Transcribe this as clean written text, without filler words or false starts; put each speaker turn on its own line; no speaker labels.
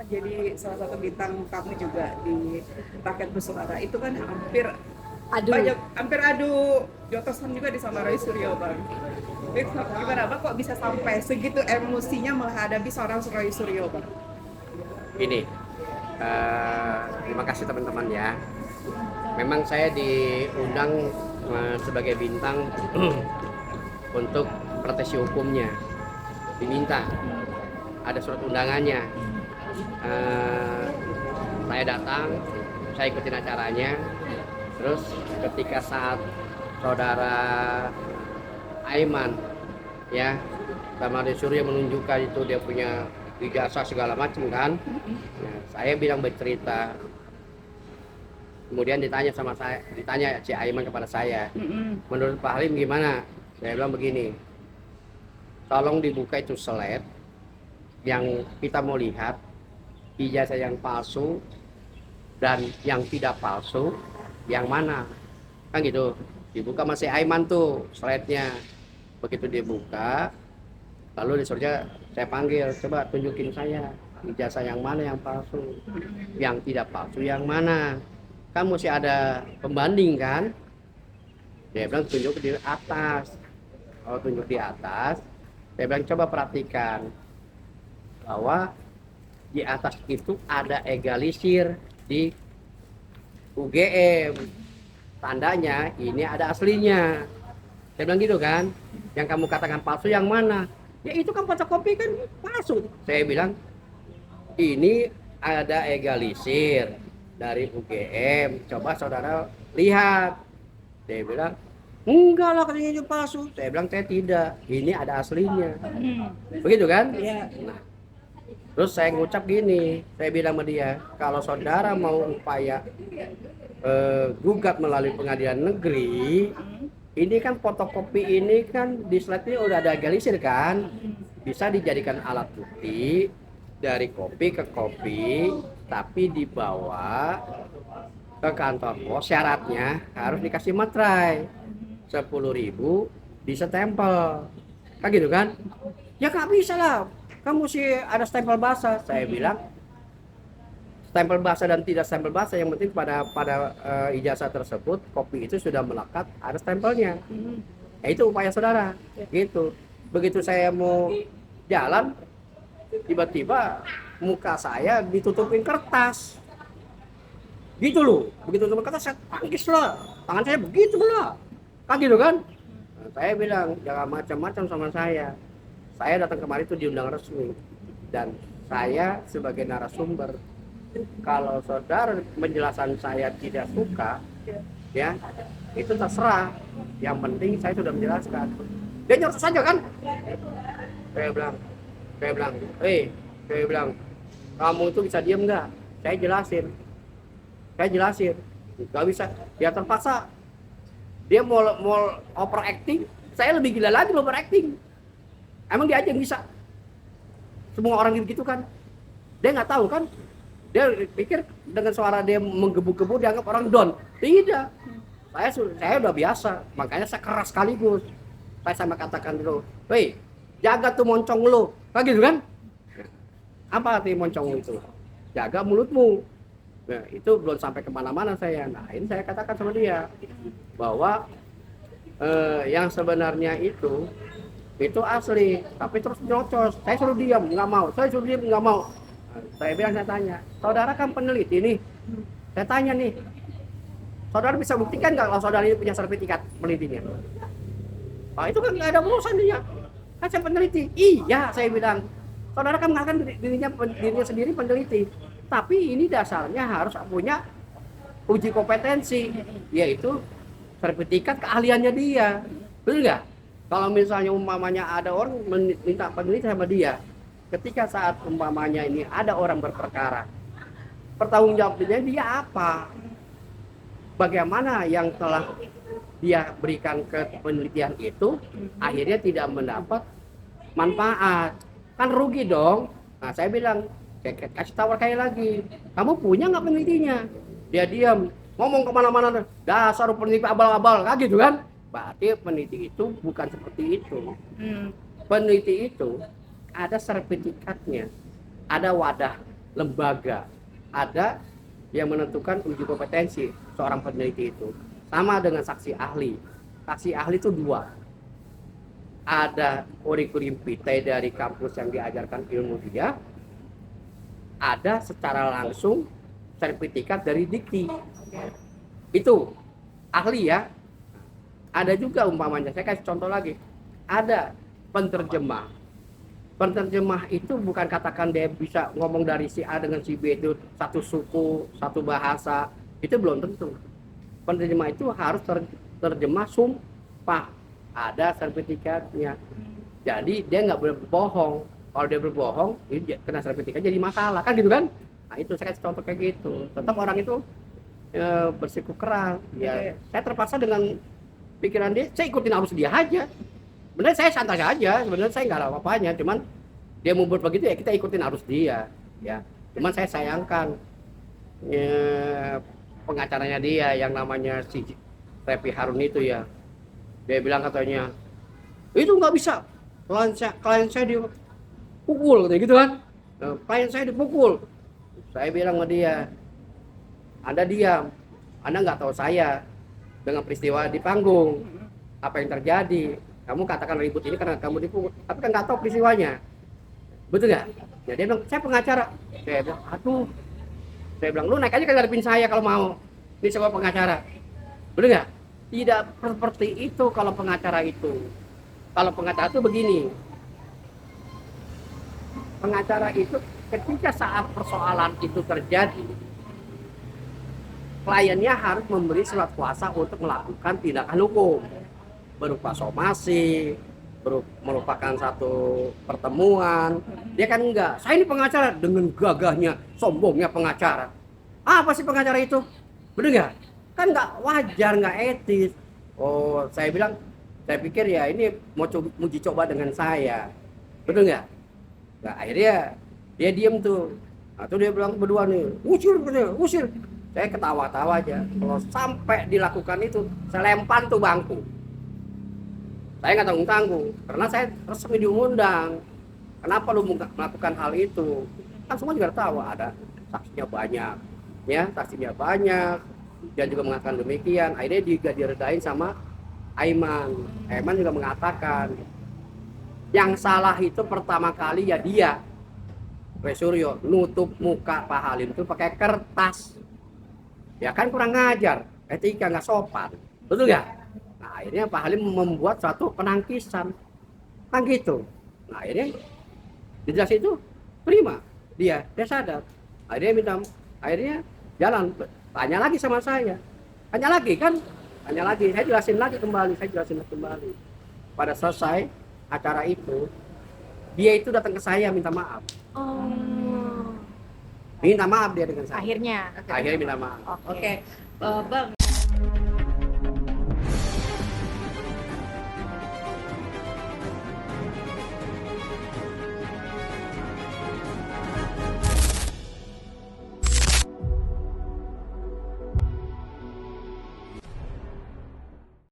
jadi salah satu bintang tamu juga di Rakyat Bersuara. Itu kan
Aduh,
hampir adu jotosan juga di sama Roy Suryo bang. Itu gimana bang kok bisa sampai segitu emosinya menghadapi seorang Roy Suryo bang?
Ini terima kasih teman-teman ya. Memang saya diundang sebagai bintang untuk proteksi hukumnya, diminta ada surat undangannya. Saya datang, saya ikutin acaranya. Terus ketika saat saudara Aiman ya sama Roy Suryo menunjukkan itu dia punya ijazah segala macam kan, nah, saya bilang bercerita. Kemudian ditanya si Aiman kepada saya, menurut Pak Halim gimana? Saya bilang begini, tolong dibuka itu slide yang kita mau lihat ijazah yang palsu dan yang tidak palsu yang mana, kan gitu. Dibuka masih Aiman tuh slide-nya. Begitu dibuka, lalu disuruhnya saya panggil, coba tunjukin saya ijazah yang mana yang palsu, yang tidak palsu yang mana. Kan mesti ada pembanding kan. Dia bilang tunjuk di atas. Kalau tunjuk di atas, saya bilang coba perhatikan bahwa di atas itu ada egalisir di UGM. Tandanya ini ada aslinya. Saya bilang gitu kan. Yang kamu katakan palsu yang mana? Ya itu kan fotokopi kan palsu. Saya bilang ini ada egalisir dari UGM, coba saudara lihat. Dia bilang enggak lah, katanya itu palsu. Saya bilang saya tidak, ini ada aslinya. Begitu kan?
Iya.
Nah, terus saya ngucap gini, saya bilang sama dia, kalau saudara mau upaya gugat melalui pengadilan negeri, ini kan fotokopi ini kan di slide ini udah ada egalisir kan, bisa dijadikan alat bukti dari kopi ke kopi, tapi dibawa ke kantor pos. Syaratnya harus dikasih materai 10.000 di stempel, kan gitu kan? Ya nggak bisa lah, kamu sih ada stempel basah. Saya bilang stempel basah dan tidak stempel basah, yang penting pada ijazah tersebut kopi itu sudah melekat ada stempelnya. Ya itu upaya saudara gitu. Begitu saya mau jalan, tiba-tiba muka saya ditutupin kertas gitu loh. Begitu tutupin kertas saya tangkis lah, tangan saya begitu lah, kan gitu kan. Nah, saya bilang jangan macam-macam sama saya datang kemari itu diundang resmi dan saya sebagai narasumber. Kalau saudara penjelasan saya tidak suka ya itu terserah, yang penting saya sudah menjelaskan. Dia nyerah saja kan. saya bilang saya bilang kamu itu bisa diam nggak? Saya jelasin nggak bisa. Dia terpaksa, dia mau overacting, saya lebih gila lagi overacting. Emang dia aja yang bisa, semua orang gitu kan. Dia nggak tahu kan, dia pikir dengan suara dia menggebu-gebu dianggap orang down. Tidak, saya udah biasa, makanya saya keras sekaligus. Saya sama katakan dulu, woi jaga tuh moncong lu, kan gitu kan. Apa arti moncong itu? Jaga mulutmu. Nah, itu belum sampai kemana-mana saya. Nah, ini saya katakan sama dia bahwa yang sebenarnya itu asli, tapi terus nyocos. Saya suruh diam, nggak mau. Nah, saya tanya, saudara kan peneliti nih. Saya tanya nih, saudara bisa buktikan nggak kalau saudara ini punya sertifikat penelitinya? Oh, itu kan nggak ada urusan dia. Kan saya peneliti. Iya, saya bilang. Saudara kan mengatakan dirinya sendiri peneliti, tapi ini dasarnya harus punya uji kompetensi, yaitu sertifikat keahliannya dia. Betul nggak? Kalau misalnya umpamanya ada orang minta peneliti sama dia, ketika saat umpamanya ini ada orang berperkara, pertanggungjawabnya dia apa? Bagaimana yang telah dia berikan ke penelitian itu akhirnya tidak mendapat manfaat, kan rugi dong. Nah, saya bilang, kasih tawar kayak lagi, kamu punya nggak penelitinya? Dia diam, ngomong kemana-mana, dasar peneliti abal-abal, kayak gitu kan. Berarti peneliti itu bukan seperti itu. Peneliti itu ada sertifikatnya, ada wadah lembaga, ada yang menentukan uji kompetensi seorang peneliti itu. Sama dengan saksi ahli. Saksi ahli itu dua. Ada kurikulum vitae dari kampus yang diajarkan ilmu dia, ada secara langsung sertifikat dari Dikti. Itu ahli ya. Ada juga umpamanya, saya kasih contoh lagi. Ada penterjemah. Penterjemah itu bukan katakan dia bisa ngomong dari si A dengan si B itu satu suku, satu bahasa, itu belum tentu. Penerjemah itu harus terjemah sumpah, ada sertifikatnya. Jadi dia nggak boleh berbohong. Kalau dia berbohong, ini kena sertifikat jadi masalah kan gitu kan? Nah itu saya kasih contoh kayak gitu. Tetap orang itu bersikup keras. Ya, saya terpaksa dengan pikiran dia, saya ikutin arus dia aja. Sebenarnya saya santai aja, sebenarnya saya nggak ada apa-apanya, cuman dia mau buat begitu ya kita ikutin arus dia, ya. Cuman saya sayangkan pengacaranya dia yang namanya si Repi Harun itu ya, dia bilang katanya itu nggak bisa, klien saya dipukul katanya gitu kan, klien saya dipukul. Saya bilang sama dia, Anda diam, Anda nggak tahu saya dengan peristiwa di panggung apa yang terjadi. Kamu katakan ribut ini karena kamu dipukul, tapi kan nggak tahu peristiwanya, betul nggak? Ya dia bilang, saya pengacara. Saya bilang, aduh, saya bilang, lu naik aja ke ngadepin saya kalau mau. Ini sebuah pengacara, betul nggak? Tidak seperti itu kalau pengacara itu. Kalau pengacara itu begini, pengacara itu ketika saat persoalan itu terjadi, kliennya harus memberi surat kuasa untuk melakukan tindakan hukum. Berupa somasi, merupakan satu pertemuan. Dia kan enggak, saya ini pengacara dengan gagahnya, sombongnya pengacara. Apa sih pengacara itu? Bener nggak? Kan nggak wajar, nggak etis. Oh, saya bilang, saya pikir ya ini mau uji coba dengan saya. Betul nggak? Nah, akhirnya dia diem tuh. Atau dia bilang berdua nih, usir. Saya ketawa-tawa aja. Kalau sampai dilakukan itu, saya lempar tuh bangku. Saya nggak tanggung-tanggung, karena saya resmi diundang. Kenapa lu melakukan hal itu? Kan semua juga tahu ada saksinya banyak, ya saksinya banyak. Dia juga mengatakan demikian. Akhirnya juga diredain sama Aiman. Aiman juga mengatakan yang salah itu pertama kali ya dia, Suryo, nutup muka Pak Halim itu pakai kertas. Ya kan kurang ngajar, etika nggak sopan, betul nggak? Nah, akhirnya Pak Halim membuat suatu penangkisan, kan gitu. Nah, akhirnya dijelas itu terima, dia sadar. Akhirnya jalan, tanya lagi sama saya, tanya lagi, saya jelasin lagi kembali. Pada selesai acara itu, dia itu datang ke saya minta maaf.
Oh.
Minta maaf dia dengan saya.
Akhirnya
Minta maaf.
Oke. Bang,